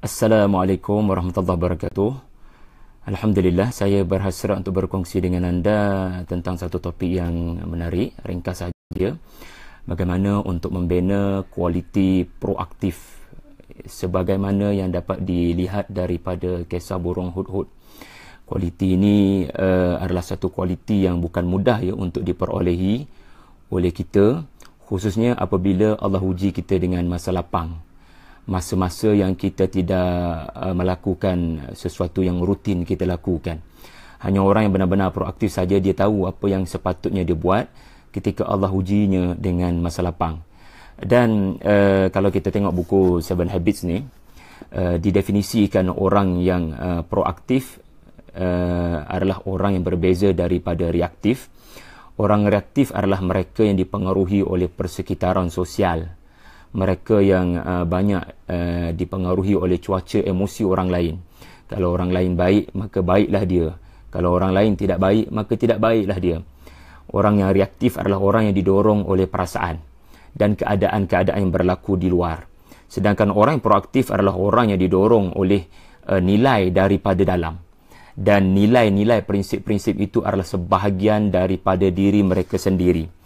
Assalamualaikum warahmatullahi wabarakatuh. Alhamdulillah, saya berhasrat untuk berkongsi dengan anda tentang satu topik yang menarik. Ringkas saja, bagaimana untuk membina kualiti proaktif sebagaimana yang dapat dilihat daripada kisah burung hudhud. Kualiti ini adalah satu kualiti yang bukan mudah ya untuk diperolehi oleh kita, khususnya apabila Allah uji kita dengan masa lapang. Masa-masa yang kita tidak melakukan sesuatu yang rutin kita lakukan. Hanya orang yang benar-benar proaktif saja dia tahu apa yang sepatutnya dia buat ketika Allah ujinya dengan masa lapang. Dan kalau kita tengok buku Seven Habits ni, didefinisikan orang yang proaktif adalah orang yang berbeza daripada reaktif. Orang reaktif adalah mereka yang dipengaruhi oleh persekitaran sosial. Mereka yang banyak dipengaruhi oleh cuaca emosi orang lain. Kalau orang lain baik, maka baiklah dia. Kalau orang lain tidak baik, maka tidak baiklah dia. Orang yang reaktif adalah orang yang didorong oleh perasaan dan keadaan-keadaan yang berlaku di luar. Sedangkan orang yang proaktif adalah orang yang didorong oleh nilai daripada dalam. Dan nilai-nilai prinsip-prinsip itu adalah sebahagian daripada diri mereka sendiri.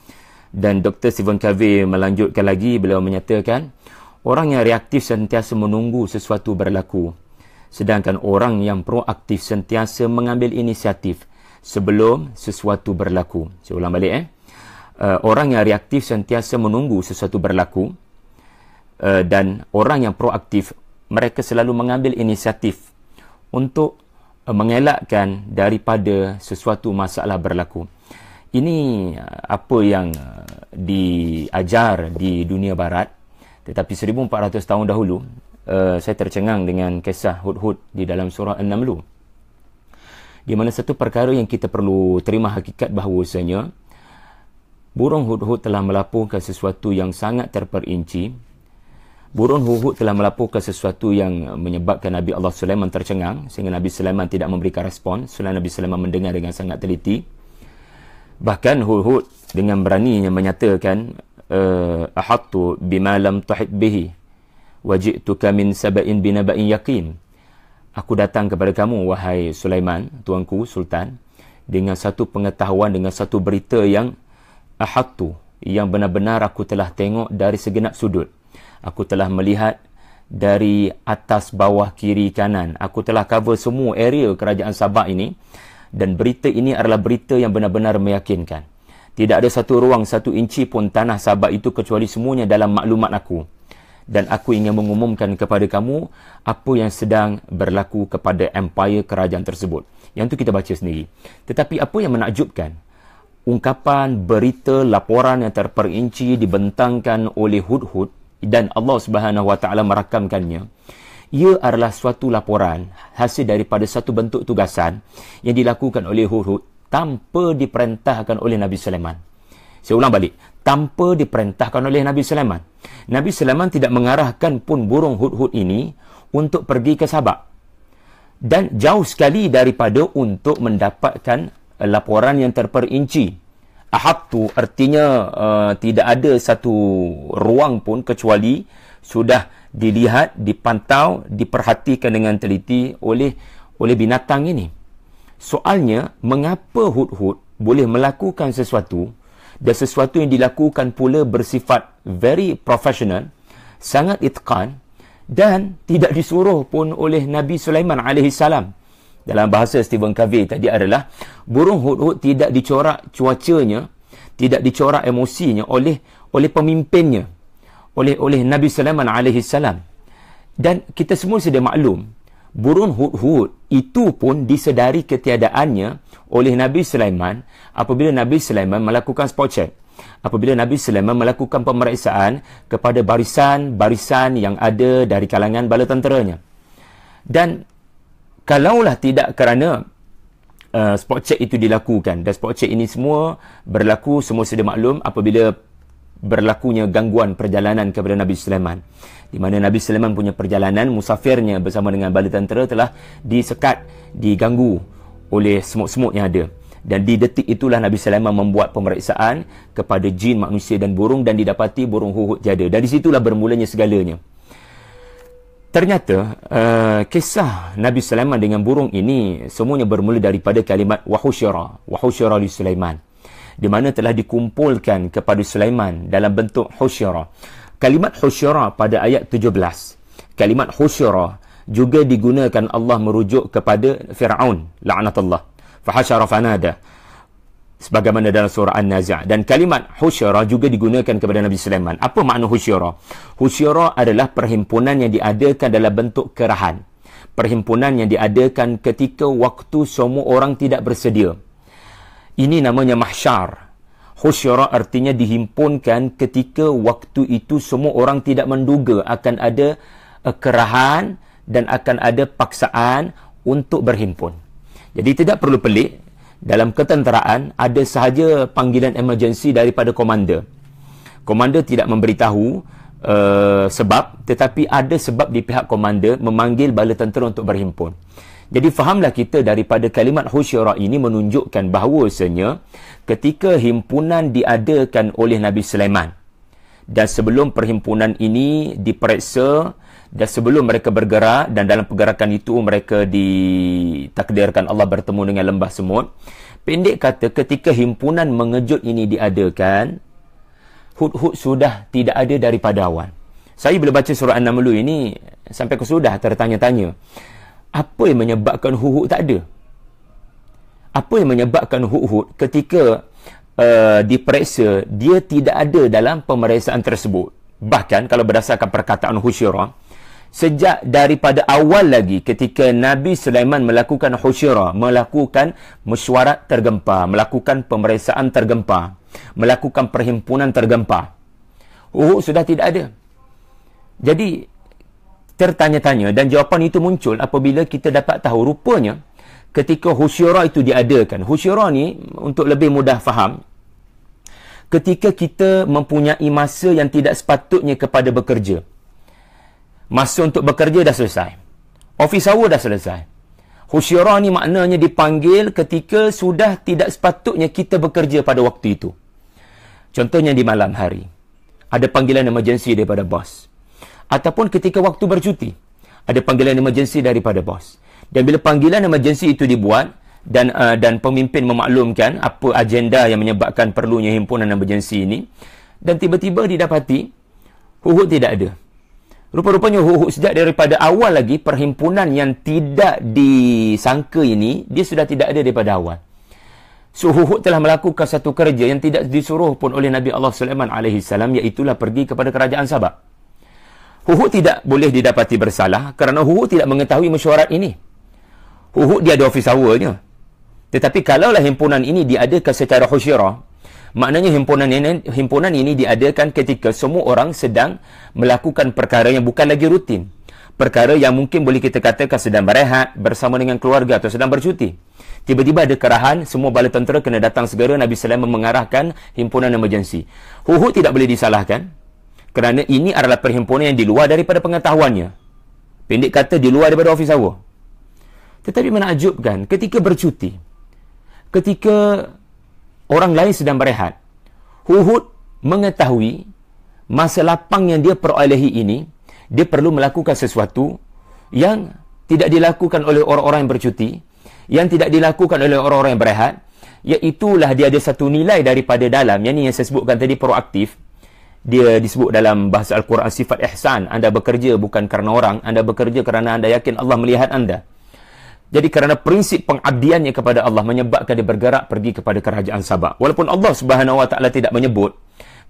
Dan Dr. Stephen Covey melanjutkan lagi, beliau menyatakan orang yang reaktif sentiasa menunggu sesuatu berlaku, sedangkan orang yang proaktif sentiasa mengambil inisiatif sebelum sesuatu berlaku. Saya ulang balik orang yang reaktif sentiasa menunggu sesuatu berlaku, dan orang yang proaktif mereka selalu mengambil inisiatif untuk mengelakkan daripada sesuatu masalah berlaku. Ini apa yang diajar di dunia barat. Tetapi 1400 tahun dahulu, saya tercengang dengan kisah hudhud di dalam surah An-Naml, di mana satu perkara yang kita perlu terima hakikat bahawasanya burung hudhud telah melaporkan sesuatu yang sangat terperinci. Burung hudhud telah melaporkan sesuatu yang menyebabkan Nabi Allah Sulaiman tercengang, sehingga Nabi Sulaiman tidak memberikan respon. Selain Nabi Sulaiman mendengar dengan sangat teliti. Bahkan hudhud dengan beraninya menyatakan ahattu bima lam tuhit bihi waji'tuka min saba'in binaba'in yaqin. Aku datang kepada kamu wahai Sulaiman, tuanku sultan, dengan satu pengetahuan, dengan satu berita yang ahattu, yang benar-benar aku telah tengok dari segenap sudut. Aku telah melihat dari atas, bawah, kiri, kanan. Aku telah cover semua area kerajaan Sabak ini. Dan berita ini adalah berita yang benar-benar meyakinkan. Tidak ada satu ruang, satu inci pun tanah Sabak itu kecuali semuanya dalam maklumat aku. Dan aku ingin mengumumkan kepada kamu apa yang sedang berlaku kepada empire kerajaan tersebut. Yang itu kita baca sendiri. Tetapi apa yang menakjubkan? Ungkapan, berita, laporan yang terperinci dibentangkan oleh hudhud dan Allah Subhanahu Wa Taala merakamkannya. Ia adalah suatu laporan hasil daripada satu bentuk tugasan yang dilakukan oleh hudhud tanpa diperintahkan oleh Nabi Sulaiman. Saya ulang balik. Tanpa diperintahkan oleh Nabi Sulaiman. Nabi Sulaiman tidak mengarahkan pun burung hudhud ini untuk pergi ke Sabak. Dan jauh sekali daripada untuk mendapatkan laporan yang terperinci. Ahattu artinya tidak ada satu ruang pun kecuali sudah dilihat, dipantau, diperhatikan dengan teliti oleh binatang ini. Soalnya, mengapa hudhud boleh melakukan sesuatu dan sesuatu yang dilakukan pula bersifat very professional, sangat itqan, dan tidak disuruh pun oleh Nabi Sulaiman AS. Dalam bahasa Stephen Covey tadi adalah burung hudhud tidak dicorak cuacanya, tidak dicorak emosinya oleh pemimpinnya, oleh Nabi Sulaiman AS. Dan kita semua sedia maklum, burung hudhud itu pun disedari ketiadaannya oleh Nabi Sulaiman apabila Nabi Sulaiman melakukan spot check. Apabila Nabi Sulaiman melakukan pemeriksaan kepada barisan-barisan yang ada dari kalangan bala tenteranya. Dan kalaulah tidak kerana spot check itu dilakukan, dan spot check ini semua berlaku, semua sedia maklum apabila berlakunya gangguan perjalanan kepada Nabi Sulaiman, di mana Nabi Sulaiman punya perjalanan musafirnya bersama dengan bala tentera telah disekat, diganggu oleh semut-semut yang ada. Dan di detik itulah Nabi Sulaiman membuat pemeriksaan kepada jin, manusia dan burung, dan didapati burung hudhud tiada. Dan di situlah bermulanya segalanya. Ternyata kisah Nabi Sulaiman dengan burung ini semuanya bermula daripada kalimat wahusyara li Sulaiman, di mana telah dikumpulkan kepada Sulaiman dalam bentuk husyara. Kalimat husyara pada ayat 17. Kalimat husyara juga digunakan Allah merujuk kepada Fir'aun la'natullah. Fahasyara fanada, sebagaimana dalam surah An-Nazi'. Dan kalimat husyara juga digunakan kepada Nabi Sulaiman. Apa makna husyara? Husyara adalah perhimpunan yang diadakan dalam bentuk kerahan. Perhimpunan yang diadakan ketika waktu semua orang tidak bersedia. Ini namanya mahsyar. Husyara artinya dihimpunkan ketika waktu itu semua orang tidak menduga akan ada kerahan dan akan ada paksaan untuk berhimpun. Jadi tidak perlu pelik, dalam ketenteraan ada sahaja panggilan emergency daripada komander. Komander tidak memberitahu sebab, tetapi ada sebab di pihak komander memanggil bala tentera untuk berhimpun. Jadi fahamlah kita daripada kalimat husyara ini menunjukkan bahawasanya ketika himpunan diadakan oleh Nabi Sulaiman, dan sebelum perhimpunan ini diperiksa, dan sebelum mereka bergerak, dan dalam pergerakan itu mereka ditakdirkan Allah bertemu dengan lembah semut. Pendek kata, ketika himpunan mengejut ini diadakan, Hud-Hud sudah tidak ada daripada awal. Saya bila baca surah An-Naml ini sampai ke sudah tertanya-tanya, apa yang menyebabkan Hud-Hud tak ada? Apa yang menyebabkan Hud-Hud ketika diperiksa dia tidak ada dalam pemeriksaan tersebut? Bahkan kalau berdasarkan perkataan husyara, sejak daripada awal lagi ketika Nabi Sulaiman melakukan husyara, melakukan mesyuarat tergempar, melakukan pemeriksaan tergempar, melakukan perhimpunan tergempar, Hud sudah tidak ada. Jadi tertanya-tanya, dan jawapan itu muncul apabila kita dapat tahu rupanya ketika husyara itu diadakan. Husyara ni untuk lebih mudah faham, ketika kita mempunyai masa yang tidak sepatutnya kepada bekerja. Masa untuk bekerja dah selesai. Office hour dah selesai. Husyara ni maknanya dipanggil ketika sudah tidak sepatutnya kita bekerja pada waktu itu. Contohnya di malam hari, ada panggilan emergency daripada bos. Ataupun ketika waktu bercuti, ada panggilan emergency daripada bos. Dan bila panggilan emergency itu dibuat, dan pemimpin memaklumkan apa agenda yang menyebabkan perlunya himpunan emergency ini, dan tiba-tiba didapati Hud tidak ada. Rupa-rupanya Hud sejak daripada awal lagi, perhimpunan yang tidak disangka ini, dia sudah tidak ada daripada awal. So Hud telah melakukan satu kerja yang tidak disuruh pun oleh Nabi Allah Sulaiman AS, iaitulah pergi kepada kerajaan Sabah. Hud tidak boleh didapati bersalah kerana Hud tidak mengetahui mesyuarat ini. Hud dia ada office hour-nya. Tetapi kalaulah himpunan ini diadakan secara husyara, maknanya himpunan ini diadakan ketika semua orang sedang melakukan perkara yang bukan lagi rutin. Perkara yang mungkin boleh kita katakan sedang berehat bersama dengan keluarga atau sedang bercuti. Tiba-tiba ada kerahan, semua bala tentera kena datang segera. Nabi Sulaiman mengarahkan himpunan emergency. Hud tidak boleh disalahkan kerana ini adalah perhimpunan yang di luar daripada pengetahuannya. Pendek kata, di luar daripada office hour. Tetapi menakjubkan, ketika bercuti, ketika orang lain sedang berehat, Hud mengetahui masa lapang yang dia perolehi ini, dia perlu melakukan sesuatu yang tidak dilakukan oleh orang-orang yang bercuti, yang tidak dilakukan oleh orang-orang yang berehat, iaitulah dia ada satu nilai daripada dalam, yang ni yang saya sebutkan tadi, proaktif. Dia disebut dalam bahasa Al-Quran sifat ihsan. Anda bekerja bukan kerana orang, anda bekerja kerana anda yakin Allah melihat anda. Jadi kerana prinsip pengabdiannya kepada Allah menyebabkan dia bergerak pergi kepada kerajaan Sabah. Walaupun Allah Subhanahu Wa Taala tidak menyebut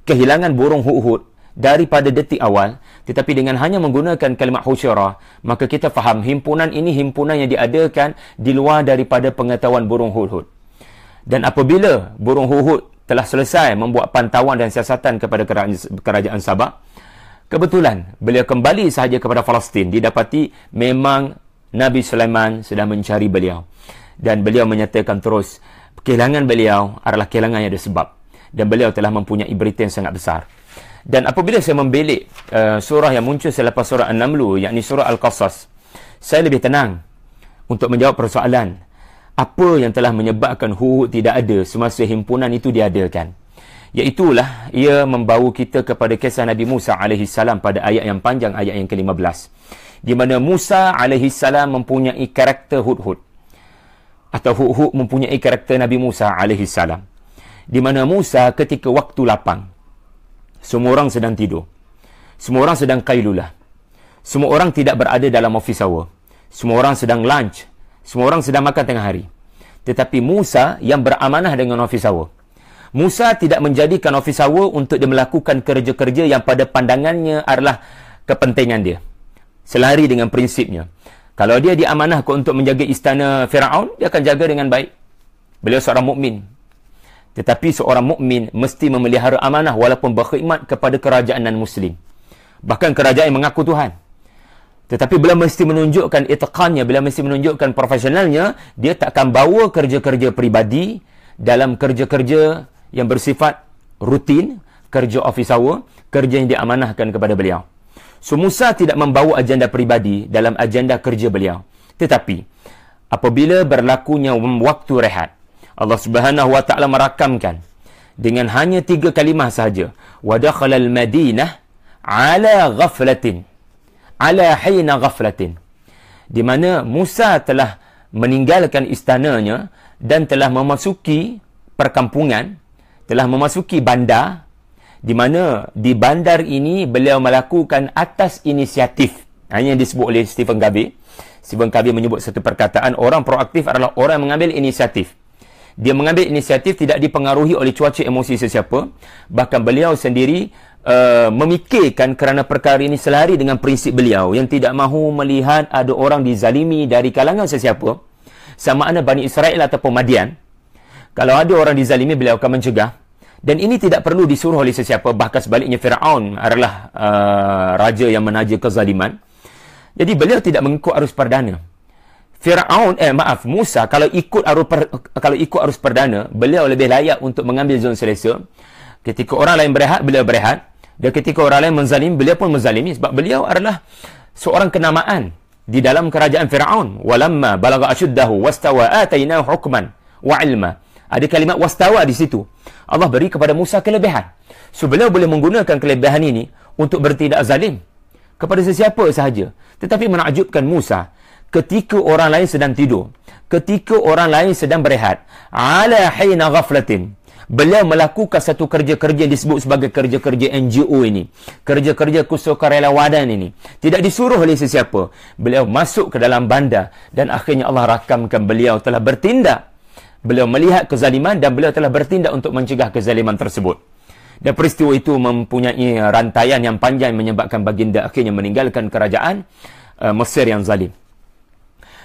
kehilangan burung Hud daripada detik awal, tetapi dengan hanya menggunakan kalimat husyara, maka kita faham himpunan ini himpunan yang diadakan di luar daripada pengetahuan burung Hud. Dan apabila burung Hud telah selesai membuat pantauan dan siasatan kepada kerajaan Sabah, kebetulan beliau kembali sahaja kepada Palestin, didapati memang Nabi Sulaiman sedang mencari beliau. Dan beliau menyatakan terus, kehilangan beliau adalah kehilangan yang ada sebab. Dan beliau telah mempunyai berita yang sangat besar. Dan apabila saya membelik surah yang muncul selepas surah An-Naml, yakni surah Al-Qasas, saya lebih tenang untuk menjawab persoalan apa yang telah menyebabkan Hud tidak ada semasa himpunan itu diadakan. Iaitulah, ia membawa kita kepada kisah Nabi Musa AS pada ayat yang panjang, ayat yang ke-15. di mana Musa alaihi salam mempunyai karakter hudhud, atau hudhud mempunyai karakter Nabi Musa alaihi salam. Di mana Musa ketika waktu lapang, semua orang sedang tidur, semua orang sedang qailulah, semua orang tidak berada dalam office hour, semua orang sedang lunch, semua orang sedang makan tengah hari. Tetapi Musa yang beramanah dengan office hour, Musa tidak menjadikan office hour untuk dia melakukan kerja-kerja yang pada pandangannya adalah kepentingan dia, selari dengan prinsipnya. Kalau dia diamanahkan untuk menjaga istana Firaun, dia akan jaga dengan baik. Beliau seorang mukmin. Tetapi seorang mukmin mesti memelihara amanah walaupun berkhidmat kepada kerajaan non-Muslim, bahkan kerajaan yang mengaku Tuhan. Tetapi beliau mesti menunjukkan itqannya, beliau mesti menunjukkan profesionalnya. Dia tak akan bawa kerja-kerja peribadi dalam kerja-kerja yang bersifat rutin, kerja office hour, kerja yang diamanahkan kepada beliau. So Musa tidak membawa agenda peribadi dalam agenda kerja beliau. Tetapi apabila berlakunya waktu rehat, Allah Subhanahu wa taala merakamkan dengan hanya 3 kalimah sahaja, wa dakhalal madinah ala ghaflatin, ala hina ghaflatin, di mana Musa telah meninggalkan istananya dan telah memasuki perkampungan, telah memasuki bandar, di mana di bandar ini beliau melakukan atas inisiatif. Hanya yang disebut oleh Stephen Covey. Stephen Covey menyebut satu perkataan, orang proaktif adalah orang yang mengambil inisiatif. Dia mengambil inisiatif tidak dipengaruhi oleh cuaca emosi sesiapa. Bahkan beliau sendiri memikirkan kerana perkara ini selari dengan prinsip beliau yang tidak mahu melihat ada orang dizalimi dari kalangan sesiapa, sama ada Bani Israel ataupun Madian. Kalau ada orang dizalimi, beliau akan mencegah. Dan ini tidak perlu disuruh oleh sesiapa. Bahkan sebaliknya, Firaun adalah raja yang menaja kezaliman. Jadi beliau tidak mengikut arus perdana. Musa kalau ikut arus perdana, beliau lebih layak untuk mengambil zon selesa. Ketika orang lain berehat, beliau berehat. Dan ketika orang lain menzalim, beliau pun menzalimi. Sebab beliau adalah seorang kenamaan di dalam kerajaan Firaun. Walamma balagha ashuddahu wastawa atainahu hukman wa ilma. Ada kalimat wastawa di situ. Allah beri kepada Musa kelebihan. So beliau boleh menggunakan kelebihan ini untuk bertindak zalim kepada sesiapa sahaja. Tetapi menakjubkan Musa, ketika orang lain sedang tidur, ketika orang lain sedang berehat, ala hina ghaflatin, beliau melakukan satu kerja-kerja yang disebut sebagai kerja-kerja NGO ini, kerja-kerja kesukarelawanan ini, tidak disuruh oleh sesiapa. Beliau masuk ke dalam bandar dan akhirnya Allah rakamkan beliau telah bertindak. Beliau melihat kezaliman dan beliau telah bertindak untuk mencegah kezaliman tersebut. Dan peristiwa itu mempunyai rantaian yang panjang menyebabkan baginda akhirnya meninggalkan kerajaan Mesir yang zalim.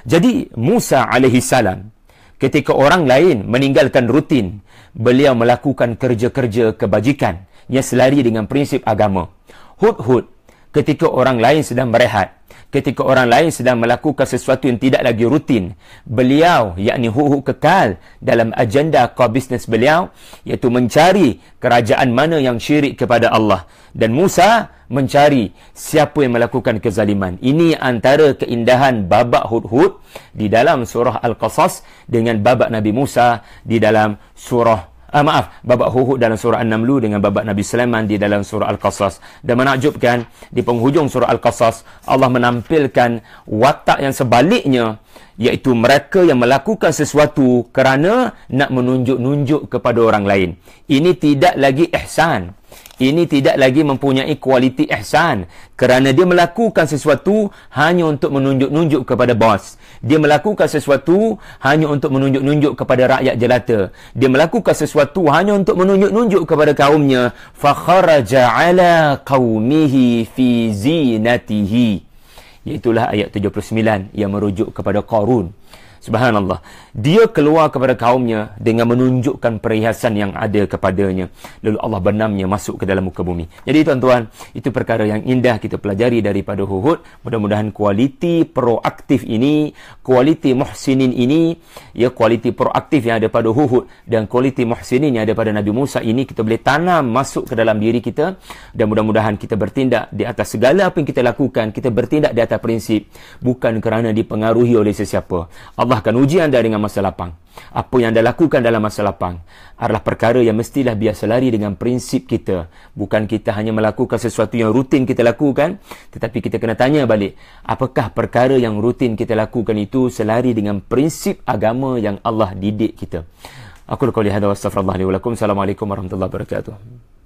Jadi Musa alaihi salam, ketika orang lain meninggalkan rutin, beliau melakukan kerja-kerja kebajikan yang selari dengan prinsip agama. Hudhud, ketika orang lain sedang berehat, ketika orang lain sedang melakukan sesuatu yang tidak lagi rutin, beliau, yakni Hudhud, kekal dalam agenda core business beliau, iaitu mencari kerajaan mana yang syirik kepada Allah. Dan Musa mencari siapa yang melakukan kezaliman. Ini antara keindahan babak Hudhud di dalam surah Al-Qasas dengan babak Nabi Musa di dalam babak Hudhud dalam surah An-Naml dengan babak Nabi Sulaiman di dalam surah Al-Qasas. Dan menakjubkan, di penghujung surah Al-Qasas Allah menampilkan watak yang sebaliknya, iaitu mereka yang melakukan sesuatu kerana nak menunjuk-nunjuk kepada orang lain. Ini tidak lagi ihsan. Ini tidak lagi mempunyai kualiti ihsan, kerana dia melakukan sesuatu hanya untuk menunjuk-nunjuk kepada bos. Dia melakukan sesuatu hanya untuk menunjuk-nunjuk kepada rakyat jelata. Dia melakukan sesuatu hanya untuk menunjuk-nunjuk kepada kaumnya. Fakharaja ala qaumihi fi zinatihi. Iaitulah ayat 79 yang merujuk kepada Qarun. Subhanallah. Dia keluar kepada kaumnya dengan menunjukkan perhiasan yang ada kepadanya. Lalu Allah benamnya masuk ke dalam muka bumi. Jadi tuan-tuan, itu perkara yang indah kita pelajari daripada Hudhud. Mudah-mudahan kualiti proaktif ini, kualiti muhsinin ini, ya, kualiti proaktif yang ada pada Hudhud dan kualiti muhsinin yang ada pada Nabi Musa ini, kita boleh tanam masuk ke dalam diri kita. Dan mudah-mudahan kita bertindak di atas segala apa yang kita lakukan. Kita bertindak di atas prinsip, bukan kerana dipengaruhi oleh sesiapa. Allah Allah akan uji anda dengan masa lapang. Apa yang anda lakukan dalam masa lapang adalah perkara yang mestilah biasa lari dengan prinsip kita. Bukan kita hanya melakukan sesuatu yang rutin kita lakukan, tetapi kita kena tanya balik, apakah perkara yang rutin kita lakukan itu selari dengan prinsip agama yang Allah didik kita. Aku qauli hadza wa astaghfirullah li wa lakum. Assalamualaikum warahmatullahi wabarakatuh.